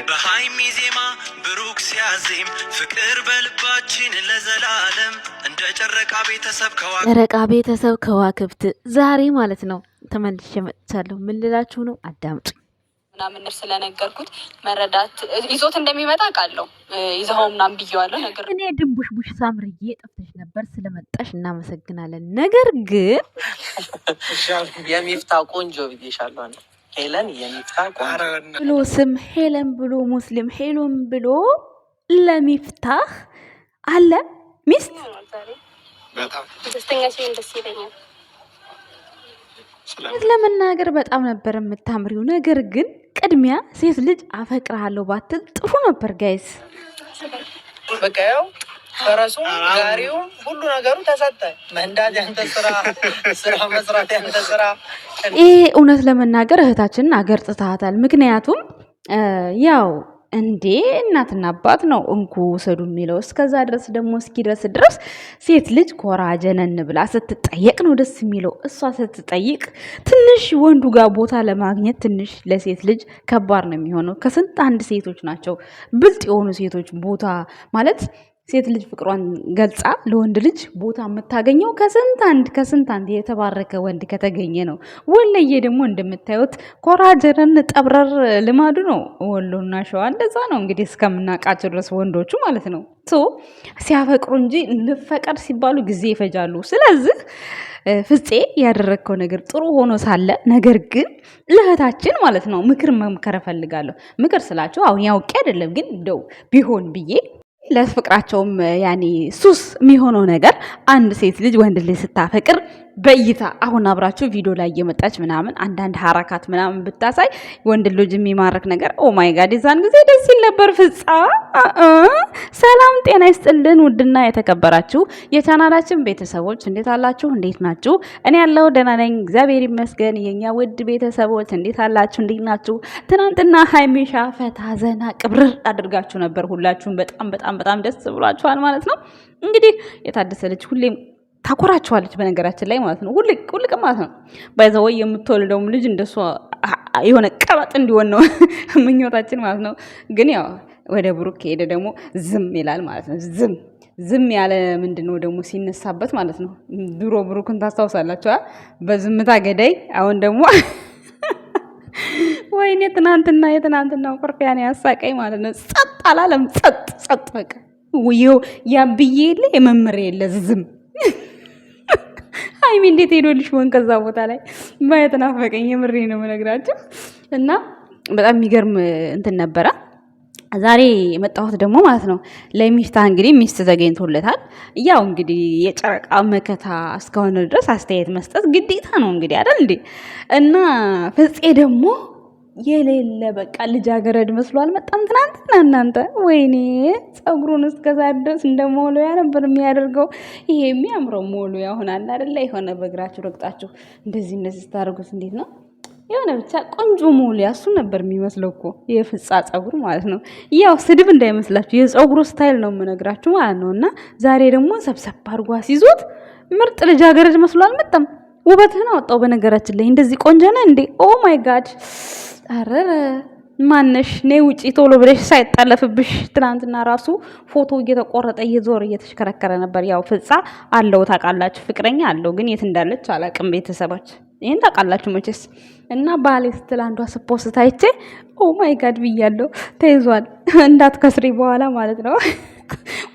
በሃይሚ ዜማ ብሩክ ሲያዜም ፍቅር በልባችን ለዘላለም እንደ ጨረቃ ቤተሰብ ከዋክብት ዛሬ ማለት ነው ተመልሼ መጥቻለሁ። ምን ልላችሁ ነው? አዳምጡ። ምናምን ስለነገርኩት መረዳት ይዞት እንደሚመጣ ቃለው ይዘው ምናምን ብየዋለሁ። ነገር እኔ ድንቡሽ ቡሽ ሳምርዬ ጠፍተሽ ነበር፣ ስለመጣሽ እናመሰግናለን። ነገር ግን የሚፍታ ቆንጆ ብዬሻለሁ። ሄለን የሚፍታ ቆንጆ ብሎ ስም ሄለን ብሎ ሙስሊም ሄሎን ብሎ ለሚፍታህ አለ ሚስት ደስተኛ ሲሆን ደስ ይለኛል። ለመናገር በጣም ነበር የምታምሪው። ነገር ግን ቅድሚያ ሴት ልጅ አፈቅርሃለሁ ባትል ጥሩ ነበር ጋይስ። በቃ ያው ፈረሱ ጋሪው ሁሉ ነገሩ ተሰጠ። መንዳት ያንተ ስራ መስራት ያንተ ስራ። ይሄ እውነት ለመናገር እህታችንን አገርጥታታል። ምክንያቱም ያው እንዴ እናትና አባት ነው እንኩ ውሰዱ የሚለው። እስከዛ ድረስ ደግሞ እስኪደርስ ድረስ ሴት ልጅ ኮራ ጀነን ብላ ስትጠየቅ ነው ደስ የሚለው። እሷ ስትጠይቅ ትንሽ ወንዱ ጋር ቦታ ለማግኘት ትንሽ ለሴት ልጅ ከባድ ነው የሚሆነው። ከስንት አንድ ሴቶች ናቸው ብልጥ የሆኑ ሴቶች ቦታ ማለት ሴት ልጅ ፍቅሯን ገልጻ ለወንድ ልጅ ቦታ የምታገኘው ከስንት አንድ የተባረከ ወንድ ከተገኘ ነው። ወለየ ደግሞ እንደምታዩት ኮራጀረን ጠብረር ልማዱ ነው። ወሎና ሸዋ እንደዛ ነው እንግዲህ እስከምናውቃቸው ድረስ ወንዶቹ ማለት ነው። ሲያፈቅሩ እንጂ ልፈቀድ ሲባሉ ጊዜ ይፈጃሉ። ስለዚህ ፍፄ ያደረግከው ነገር ጥሩ ሆኖ ሳለ ነገር ግን ለእህታችን ማለት ነው ምክር መምከር እፈልጋለሁ። ምክር ስላቸው አሁን ያውቄ አይደለም ግን እንደው ቢሆን ብዬ ለፍቅራቸውም ያኔ ሱስ የሚሆነው ነገር አንድ ሴት ልጅ ወንድ ልጅ ስታፈቅር በእይታ አሁን አብራችሁ ቪዲዮ ላይ እየመጣች ምናምን አንዳንድ ሐረካት ምናምን ብታሳይ ወንድ ልጅ የሚማርክ ነገር ኦ ማይ ጋድ የዛን ጊዜ ደስ ይል ነበር። ፍጻ ሰላም ጤና ይስጥልን። ውድና የተከበራችሁ የቻናላችን ቤተሰቦች እንዴት አላችሁ? እንዴት ናችሁ? እኔ ያለው ደህና ነኝ እግዚአብሔር ይመስገን። የኛ ውድ ቤተሰቦች እንዴት አላችሁ? እንዴት ናችሁ? ትናንትና ሀይሚሻ ፈታ ዘና ቅብርር አድርጋችሁ ነበር። ሁላችሁም በጣም ደስ ብሏችኋል ማለት ነው። እንግዲህ የታደሰ ልጅ ሁሌም ታኮራችኋለች በነገራችን ላይ ማለት ነው። ሁልቅ ማለት ነው። ባይዘወይ የምትወልደውም ልጅ እንደሷ የሆነ ቀበጥ እንዲሆን ነው ምኞታችን ማለት ነው። ግን ያው ወደ ብሩክ ከሄደ ደግሞ ዝም ይላል ማለት ነው። ዝም ያለ ምንድነው ደግሞ ሲነሳበት ማለት ነው። ድሮ ብሩክን ታስታውሳላችሁ በዝምታ ገዳይ። አሁን ደግሞ ወይኔ የትናንትናው ቁርፊያን ያሳቀኝ ማለት ነው። ጸጥ አላለም። ጸጥ በቃ ያን ብዬ የለ የመምሬ የለ ዝም ሀይሚ እንዴት ሄዶልሽ ሆን ከዛ ቦታ ላይ ማየት ናፈቀኝ። የምሬ ነው የምነግራችሁ። እና በጣም የሚገርም እንትን ነበረ። ዛሬ የመጣሁት ደግሞ ማለት ነው ለሚፍታህ እንግዲህ ሚስት ተገኝቶለታል። ያው እንግዲህ የጨረቃ መከታ እስከሆነ ድረስ አስተያየት መስጠት ግዴታ ነው እንግዲህ አይደል እንዴ? እና ፍፄ ደግሞ የሌለ በቃ ልጃገረድ መስሎ አልመጣም ትናንትና። እናንተ ወይኔ ፀጉሩን እስከዛ ድረስ እንደ ሞሎያ ነበር የሚያደርገው። ይሄ የሚያምረው ሞሎያ ሆናል አይደለ? የሆነ በእግራችሁ ረግጣችሁ እንደዚህ ስታደርጉት እንዴት ነው የሆነ ብቻ ቆንጆ ሞሎያ እሱ ነበር የሚመስለው እኮ የፍጻ ፀጉር ማለት ነው። ያው ስድብ እንዳይመስላችሁ የፀጉሩ ስታይል ነው የምነግራችሁ ማለት ነው። እና ዛሬ ደግሞ ሰብሰብ አድርጓ ሲዞት ምርጥ ልጃገረድ መስሎ አልመጣም። ውበትህን አወጣው በነገራችን ላይ። እንደዚህ ቆንጆ ነህ እንዴ? ኦ ማይ ጋድ አረረ ማነሽ ነይ ውጪ ቶሎ ብለሽ ሳይጣለፍብሽ። ትናንትና ራሱ ፎቶ እየተቆረጠ እየዞር እየተሽከረከረ ነበር። ያው ፍጻ አለው ታውቃላችሁ፣ ፍቅረኛ አለው ግን የት እንዳለች አላውቅም። ቤተሰቦች ይሄን ታውቃላችሁ መቼስ። እና ባሌ ስትል አንዷ ስፖስት አይቼ ኦ ማይ ጋድ ብያለሁ። ተይዟል እንዳትከስሪ በኋላ ማለት ነው።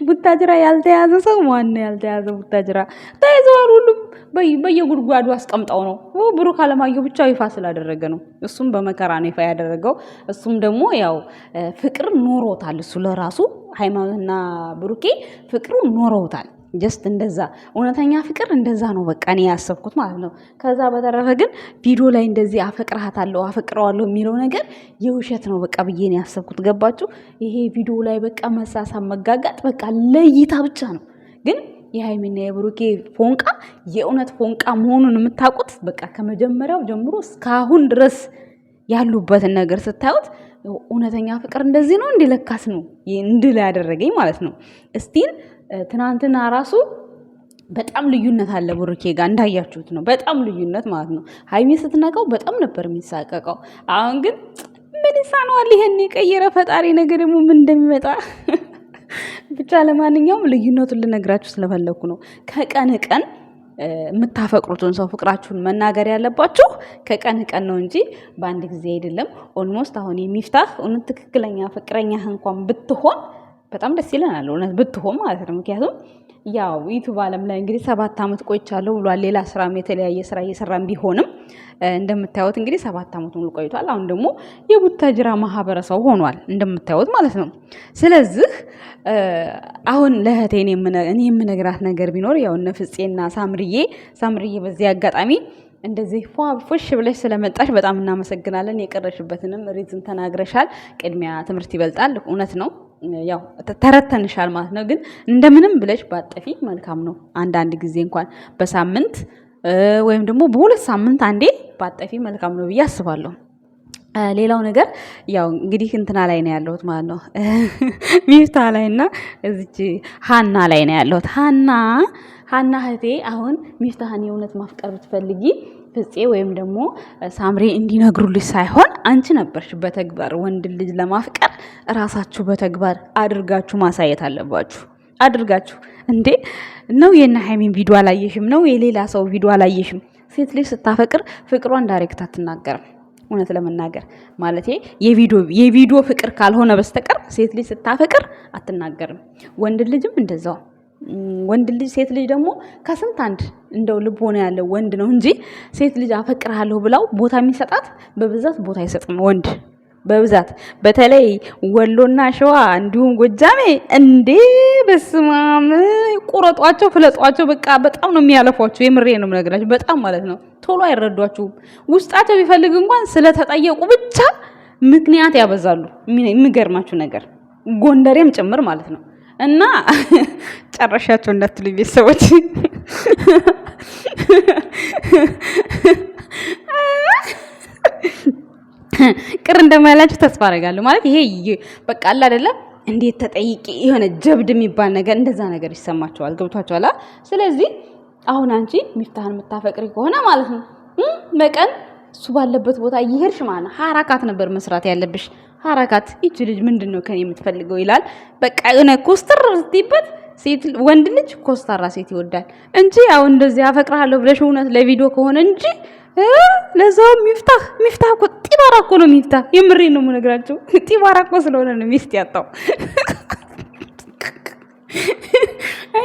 ቡታጅራ ያልተያዘ ሰው ማን ነው ያልተያዘ? ቡታጅራ ተይዟል። ሁሉም በየጉድጓዱ አስቀምጠው ነው። ብሩክ አለማየሁ ብቻ ይፋ ስላደረገ ነው። እሱም በመከራ ነው ይፋ ያደረገው። እሱም ደግሞ ያው ፍቅር ኖሮታል። እሱ ለራሱ ሃይማኖትና ብሩኬ ፍቅሩ ኖሮታል። ጀስት እንደዛ እውነተኛ ፍቅር እንደዛ ነው በቃ እኔ ያሰብኩት ማለት ነው። ከዛ በተረፈ ግን ቪዲዮ ላይ እንደዚህ አፈቅርሃታለሁ አፈቅረዋለሁ የሚለው ነገር የውሸት ነው በቃ ብዬ ነው ያሰብኩት። ገባችሁ? ይሄ ቪዲዮ ላይ በቃ መሳሳብ መጋጋጥ በቃ ለይታ ብቻ ነው። ግን የሃይሚና የብሩኬ ፎንቃ የእውነት ፎንቃ መሆኑን የምታውቁት በቃ ከመጀመሪያው ጀምሮ እስካሁን ድረስ ያሉበትን ነገር ስታዩት እውነተኛ ፍቅር እንደዚህ ነው እንዲለካስ ነው እንድል ያደረገኝ ማለት ነው። እስቲል ትናንትና ራሱ በጣም ልዩነት አለ ብሩኬ ጋር እንዳያችሁት ነው። በጣም ልዩነት ማለት ነው። ሃይሚ ስትነካው በጣም ነበር የሚሳቀቀው። አሁን ግን ምን ይሳነዋል? ይሄን የቀየረ ፈጣሪ ነገር ደግሞ ምን እንደሚመጣ ብቻ። ለማንኛውም ልዩነቱን ልነግራችሁ ስለፈለኩ ነው። ከቀን ቀን የምታፈቅሩትን ሰው ፍቅራችሁን መናገር ያለባችሁ ከቀን ቀን ነው እንጂ በአንድ ጊዜ አይደለም። ኦልሞስት አሁን የሚፍታህ እውነት ትክክለኛ ፍቅረኛህ እንኳን ብትሆን በጣም ደስ ይለናል፣ እውነት ብትሆን ማለት ነው። ምክንያቱም ያው ዩቱብ ዓለም ላይ እንግዲህ 7 ዓመት ቆይቻለሁ ብሏል። ሌላ ስራም የተለያየ ስራ እየሰራም ቢሆንም እንደምታዩት እንግዲህ 7 ዓመት ሙሉ ቆይቷል። አሁን ደግሞ የቡታጅራ ማህበረሰብ ሆኗል እንደምታዩት ማለት ነው። ስለዚህ አሁን ለእህቴ እኔ የምነግራት ነገር ቢኖር ያው እነ ፍፄና ሳምርዬ በዚህ አጋጣሚ እንደዚህ ፎሽ ብለሽ ስለመጣሽ በጣም እናመሰግናለን። የቀረሽበትንም ሪዝን ተናግረሻል። ቅድሚያ ትምህርት ይበልጣል፣ እውነት ነው። ያው ተረተንሻል ማለት ነው። ግን እንደምንም ብለሽ ባጠፊ መልካም ነው። አንዳንድ ጊዜ እንኳን በሳምንት ወይም ደግሞ በ2 ሳምንት አንዴ ባጠፊ መልካም ነው ብዬ አስባለሁ። ሌላው ነገር ያው እንግዲህ እንትና ላይ ነው ያለሁት ማለት ነው ሚፍታ ላይና እዚች ሃና ላይ ነው ያለሁት። ሃና እህቴ አሁን ሚፍታህን የእውነት ማፍቀር ብትፈልጊ ፍፄ ወይም ደግሞ ሳምሬ እንዲነግሩልሽ ሳይሆን አንቺ ነበርሽ በተግባር ወንድ ልጅ ለማፍቀር ራሳችሁ በተግባር አድርጋችሁ ማሳየት አለባችሁ። አድርጋችሁ እንዴ ነው የነ ሃይሚን ቪዲዮ አላየሽም? ነው የሌላ ሰው ቪዲዮ አላየሽም? ሴት ልጅ ስታፈቅር ፍቅሯን ዳይሬክት አትናገርም። እውነት ለመናገር ማለት የቪዲዮ ፍቅር ካልሆነ በስተቀር ሴት ልጅ ስታፈቅር አትናገርም። ወንድ ልጅም እንደዛው። ወንድ ልጅ ሴት ልጅ ደግሞ ከስንት አንድ እንደው ልቦና ያለው ወንድ ነው እንጂ ሴት ልጅ አፈቅርሃለሁ ብላው ቦታ የሚሰጣት በብዛት ቦታ አይሰጥም ወንድ በብዛት። በተለይ ወሎና ሸዋ እንዲሁም ጎጃሜ እንዴ በስማም ቁረጧቸው፣ ፍለጧቸው። በቃ በጣም ነው የሚያለፏቸው። የምሬ ነው የምነግራችሁ። በጣም ማለት ነው ቶሎ አይረዷችሁም። ውስጣቸው ቢፈልግ እንኳን ስለተጠየቁ ብቻ ምክንያት ያበዛሉ። የሚገርማችሁ ነገር ጎንደሬም ጭምር ማለት ነው። እና ጨረሻቸው እንዳትሉ ቤተሰቦች ቅር እንደማያላችሁ ተስፋ አደርጋለሁ። ማለት ይሄ በቃ አለ አይደለም እንዴት ተጠይቂ የሆነ ጀብድ የሚባል ነገር እንደዛ ነገር ይሰማቸዋል። ገብቷቸዋል። ስለዚህ አሁን አንቺ ሚፍታህን የምታፈቅሪ ከሆነ ማለት ነው በቀን እሱ ባለበት ቦታ እየሄድሽ ማለት ነው ሐራካት ነበር መስራት ያለብሽ። ሐራካት ይቺ ልጅ ምንድነው ከኔ የምትፈልገው ይላል። በቃ የሆነ ኮስተር ስትይበት ሴት ወንድ ልጅ ኮስታራ ሴት ይወዳል እንጂ ያው እንደዚህ አፈቅርሃለሁ ብለሽ እውነት ለቪዲዮ ከሆነ እንጂ ለዛው ሚፍታህ እኮ ጢባራ እኮ ነው። ሚፍታህ የምሬን ነው የምነግራቸው። ጢባራ እኮ ስለሆነ ነው ሚስት ያጣው።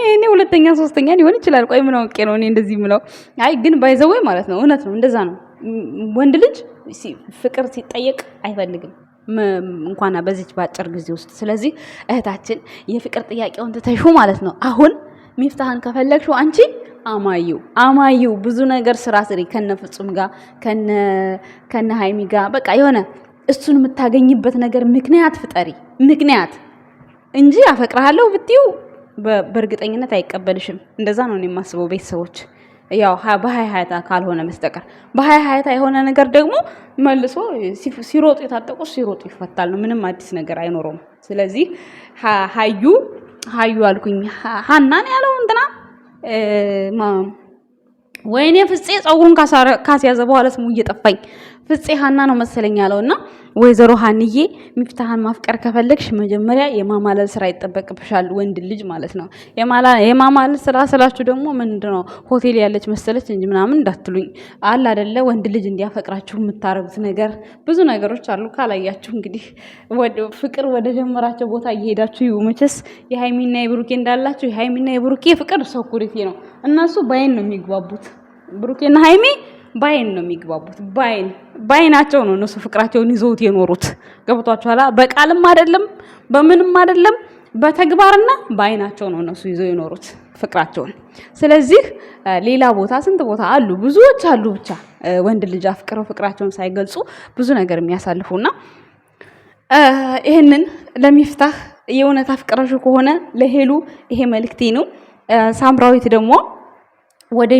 እኔ ሁለተኛ ሶስተኛ ሊሆን ይችላል። ቆይ ምን አውቄ ነው እኔ እንደዚህ የምለው? አይ ግን ባይዘወይ ማለት ነው እውነት ነው፣ እንደዛ ነው። ወንድ ልጅ ፍቅር ሲጠየቅ አይፈልግም እንኳን በዚች ባጭር ጊዜ ውስጥ። ስለዚህ እህታችን የፍቅር ጥያቄውን ትተሹ ማለት ነው። አሁን ሚፍታህን ከፈለግሽው አንቺ አማዩ ብዙ ነገር ስራ ስሪ ከነ ፍጹም ጋር ከነ ሃይሚ ጋር በቃ የሆነ እሱን የምታገኝበት ነገር ምክንያት ፍጠሪ። ምክንያት እንጂ አፈቅርሃለሁ ብትዩ በእርግጠኝነት አይቀበልሽም። እንደዛ ነው የማስበው ቤተሰቦች። ያው በሃይሃይታ ካልሆነ በስተቀር በሃይሃይታ የሆነ ነገር ደግሞ መልሶ ሲሮጡ የታጠቁ ሲሮጡ ይፈታል ነው። ምንም አዲስ ነገር አይኖረውም። ስለዚህ ሃዩ አልኩኝ ሃናን ያለው እንትና ወይኔ ፍፄ ጸጉሩን ካስያዘ በኋላ ስሙ እየጠፋኝ ፍፄ ሃና ነው መሰለኝ ያለውና ወይዘሮ ሃንዬ ሚፍታህን ማፍቀር ከፈለግሽ መጀመሪያ የማማለል ስራ ይጠበቅብሻል። ወንድ ልጅ ማለት ነው። የማማለል ስራ ስላችሁ ደግሞ ምንድነው ሆቴል ያለች መሰለች እንጂ ምናምን እንዳትሉኝ አለ አይደለ። ወንድ ልጅ እንዲያፈቅራችሁ የምታረጉት ነገር ብዙ ነገሮች አሉ። ካላያችሁ እንግዲህ ፍቅር ወደ ጀመራቸው ቦታ እየሄዳችሁ ይው። መቼስ የሃይሚና የብሩኬ እንዳላችሁ የሃይሚና የብሩኬ ፍቅር ሰኩሪቲ ነው። እነሱ ባይን ነው የሚግባቡት። ብሩኬና ሃይሚ ባይን ነው የሚግባቡት። ባይናቸው ነው እነሱ ፍቅራቸውን ይዘውት የኖሩት። ገብቷችኋል? በቃልም አይደለም በምንም አይደለም፣ በተግባርና ባይናቸው ነው እነሱ ይዘው የኖሩት ፍቅራቸውን። ስለዚህ ሌላ ቦታ ስንት ቦታ አሉ፣ ብዙዎች አሉ። ብቻ ወንድ ልጅ አፍቅረው ፍቅራቸውን ሳይገልጹ ብዙ ነገር የሚያሳልፉና ይሄንን ለሚፍታህ የእውነት አፍቅረሹ ከሆነ ለሄሉ ይሄ መልእክቴ ነው። ሳምራዊት ደግሞ ወደ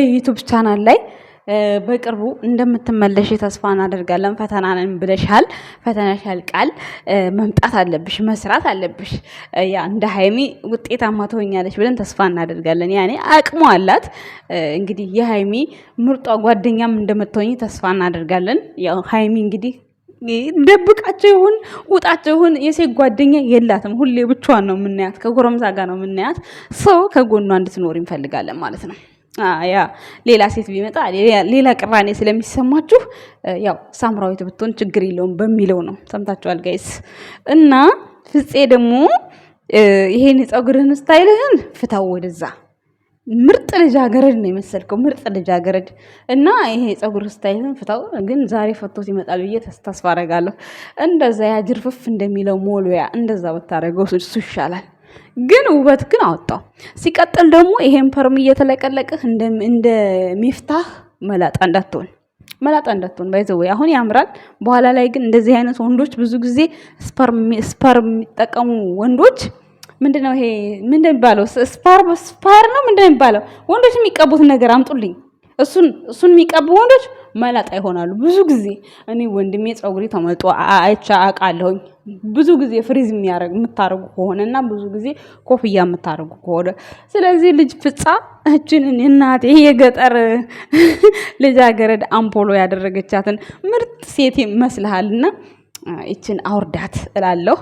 ዩቲዩብ ቻናል ላይ በቅርቡ እንደምትመለሽ ተስፋ እናደርጋለን። ፈተናንን ብለሻል፣ ፈተናሽ ያልቃል። መምጣት አለብሽ፣ መስራት አለብሽ። ያ እንደ ሃይሚ ውጤታማ ትሆኛለሽ ብለን ተስፋ እናደርጋለን። ያኔ አቅሙ አላት። እንግዲህ የሃይሚ ምርጧ ጓደኛም እንደምትሆኝ ተስፋ እናደርጋለን። ያው ሃይሚ እንግዲህ ደብቃቸው ይሁን ውጣቸው ይሁን የሴት ጓደኛ የላትም። ሁሌ ብቻዋን ነው የምናያት፣ ከጎረምሳ ጋር ነው የምናያት። ሰው ከጎኗ እንድትኖር እንፈልጋለን ማለት ነው። ያ ሌላ ሴት ቢመጣ ሌላ ቅራኔ ስለሚሰማችሁ ያው ሳምራዊት ብትሆን ችግር የለውም በሚለው ነው። ሰምታችኋል ጋይስ። እና ፍፄ ደግሞ ይሄን የፀጉርህን ስታይልህን ፍታው ወደዛ። ምርጥ ልጃገረድ ነው የመሰልከው፣ ምርጥ ልጃገረድ። እና ይሄ ፀጉር ስታይልን ፍታው። ግን ዛሬ ፈቶት ይመጣል ብዬ ተስፋ አደርጋለሁ። እንደዛ ያጅርፍፍ እንደሚለው ሞሎያ እንደዛ ብታደርገው እሱ ይሻላል። ግን ውበት ግን አወጣው። ሲቀጥል ደግሞ ይሄን ፐርም እየተለቀለቅህ እንደ ሚፍታህ መላጣ እንዳትሆን ባይዘው አሁን ያምራል። በኋላ ላይ ግን እንደዚህ አይነት ወንዶች ብዙ ጊዜ ስፐርም የሚጠቀሙ ወንዶች ምንድነው ይሄ ምንድነው የሚባለው? ስፓር ነው ምንድነው የሚባለው? ወንዶች የሚቀቡት ነገር አምጡልኝ። እሱን የሚቀቡ ወንዶች መላጣ ይሆናሉ ብዙ ጊዜ። እኔ ወንድሜ ፀጉሪ ተመልጦ አይቻ አውቃለሁኝ። ብዙ ጊዜ ፍሪዝ የምታረጉ ከሆነና ብዙ ጊዜ ኮፍያ የምታረጉ ከሆነ ስለዚህ ልጅ ፍጻ እችንን እናቴ የገጠር ልጃገረድ አምፖሎ ያደረገቻትን ምርጥ ሴት ይመስልሃልና እችን አውርዳት እላለሁ።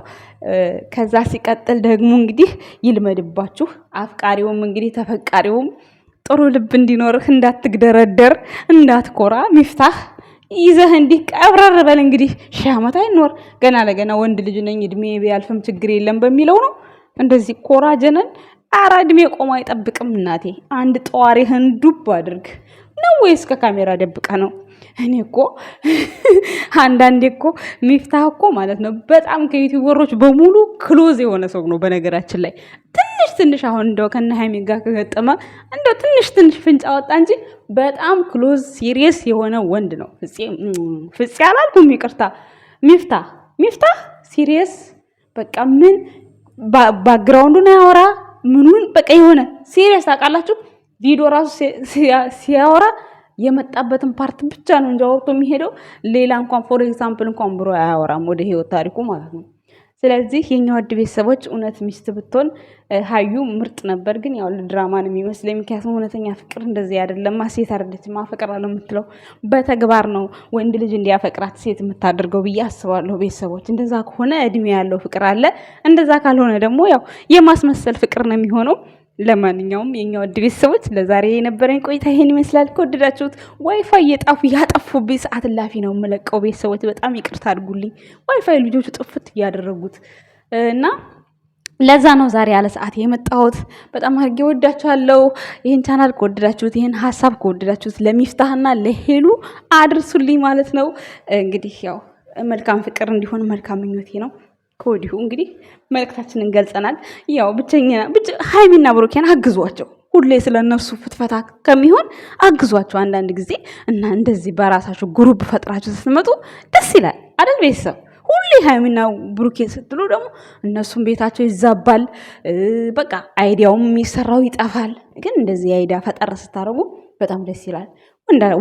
ከዛ ሲቀጥል ደግሞ እንግዲህ ይልመድባችሁ። አፍቃሪውም እንግዲህ ተፈቃሪውም ጥሩ ልብ እንዲኖርህ፣ እንዳትግደረደር፣ እንዳትኮራ ሚፍታህ ይዘህ እንዲህ ቀብረር በል። እንግዲህ 1000 ዓመት አይኖር ገና ለገና ወንድ ልጅ ነኝ እድሜ ቢያልፍም ችግር የለም በሚለው ነው እንደዚህ ኮራ ጀነን። ኧረ እድሜ ቆሞ አይጠብቅም እናቴ። አንድ ጠዋሪህን ዱብ አድርግ ነው ወይስ ከካሜራ ደብቀ ነው? እኔ እኮ አንዳንዴ እኮ ሚፍታህ እኮ ማለት ነው በጣም ከዩቲዩበሮች በሙሉ ክሎዝ የሆነ ሰው ነው። በነገራችን ላይ ትንሽ አሁን እንደው ከነ ሃይሚ ጋር ከገጠመ እንደው ትንሽ ፍንጫ ወጣ እንጂ በጣም ክሎዝ ሲሪየስ የሆነ ወንድ ነው። ፍፄ አላልኩም ይቅርታ፣ ሚፍታህ ሲሪየስ በቃ ምን ባክግራውንዱን ያወራ ምኑን በቃ የሆነ ሲሪየስ ታውቃላችሁ። ቪዲዮ ራሱ ሲያወራ የመጣበትን ፓርት ብቻ ነው እንጂ አወርቶ የሚሄደው ሌላ እንኳን ፎር ኤግዛምፕል እንኳን ብሮ አያወራም ወደ ህይወት ታሪኩ ማለት ነው። ስለዚህ የኛ ወድ ቤተሰቦች እውነት ሚስት ብትሆን ሀዩ ምርጥ ነበር። ግን ያው ለድራማ ነው የሚመስለኝ። ምክንያቱም እውነተኛ ፍቅር እንደዚህ አይደለም። ሴት አይደለችም ማፈቅራለሁ የምትለው በተግባር ነው ወንድ ልጅ እንዲያፈቅራት ሴት የምታደርገው ብዬ አስባለሁ። ቤተሰቦች እንደዛ ከሆነ እድሜ ያለው ፍቅር አለ። እንደዛ ካልሆነ ደግሞ ያው የማስመሰል ፍቅር ነው የሚሆነው። ለማንኛውም የኛ ወድ ቤተሰቦች ለዛሬ የነበረኝ ቆይታ ይሄን ይመስላል። ከወደዳችሁት ዋይፋይ ያጠፉብኝ ሰዓት ላፊ ነው የምለቀው። ቤተሰቦች በጣም ይቅርታ አድርጉልኝ። ዋይፋይ ልጆቹ ጥፍት እያደረጉት እና ለዛ ነው ዛሬ ያለ ሰዓት የመጣሁት። በጣም አድርጌ ወዳችኋለሁ። ይሄን ቻናል ከወደዳችሁት፣ ይሄን ሀሳብ ከወደዳችሁት ለሚፍታህና ለሄሉ አድርሱልኝ ማለት ነው። እንግዲህ ያው መልካም ፍቅር እንዲሆን መልካም ምኞቴ ነው። ከወዲሁ እንግዲህ መልእክታችንን ገልጸናል። ያው ሃይሚና ብሩኬን አግዟቸው። ሁሌ ስለነሱ ፍትፈታ ከሚሆን አግዟቸው አንዳንድ ጊዜ እና እንደዚህ በራሳችሁ ግሩፕ ፈጥራችሁ ስትመጡ ደስ ይላል አይደል? ቤተሰብ ሁሌ ሃይሚና ብሩኬ ስትሉ ደግሞ እነሱም ቤታቸው ይዛባል። በቃ አይዲያውም የሚሰራው ይጠፋል። ግን እንደዚህ አይዲያ ፈጠር ስታደርጉ በጣም ደስ ይላል።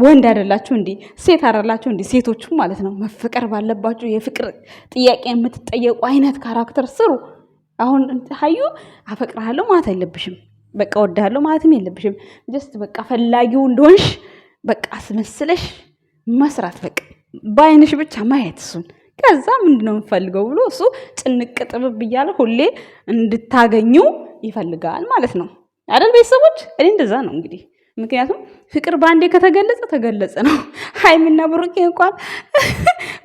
ወንድ አይደላችሁ እንዴ? ሴት አይደላችሁ እንዴ? ሴቶቹ ማለት ነው መፈቀር ባለባችሁ የፍቅር ጥያቄ የምትጠየቁ አይነት ካራክተር ስሩ። አሁን ሀዩ አፈቅርሃለሁ ማለት የለብሽም። በቃ ወድሃለሁ ማለትም የለብሽም። ጀስት በቃ ፈላጊው እንደሆንሽ በቃ አስመስለሽ መስራት፣ በቃ በአይንሽ ብቻ ማየት እሱን። ከዛ ምንድነው የምፈልገው ብሎ እሱ ጭንቅ ጥብብ እያለ ሁሌ እንድታገኙ ይፈልጋል ማለት ነው አይደል ቤተሰቦች? እኔ እንደዛ ነው እንግዲህ። ምክንያቱም ፍቅር ባንዴ ከተገለጸ ተገለጸ ነው። ሃይሚና ብሩክ እንኳን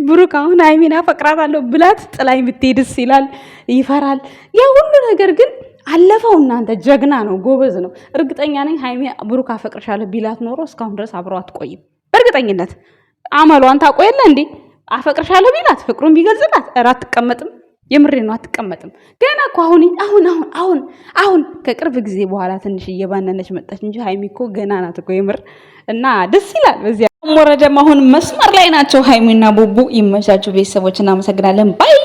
ብሩክ አሁን ሃይሚና አፈቅራታለሁ ብላት ጥላኝ ብትሄድስ ይላል፣ ይፈራል። ያ ሁሉ ነገር ግን አለፈው። እናንተ ጀግና ነው፣ ጎበዝ ነው። እርግጠኛ ነኝ ሃይሚ ብሩክ አፈቅርሻለሁ ቢላት ኖሮ እስካሁን ድረስ አብረው አትቆይም። በእርግጠኝነት አመሏን ታቆየለ እንዴ? አፈቅርሻለሁ ቢላት ፍቅሩን ቢገልጽላት እራት አትቀመጥም። የምሬ ነው፣ አትቀመጥም። ገና እኮ አሁን ከቅርብ ጊዜ በኋላ ትንሽ እየባነነች መጣች እንጂ ሃይሚ እኮ ገና ናት እኮ የምር። እና ደስ ይላል። በዚያ ወረደም አሁን መስመር ላይ ናቸው ሃይሚና ቡቡ። ይመቻችሁ ቤተሰቦች፣ እናመሰግናለን። ባይ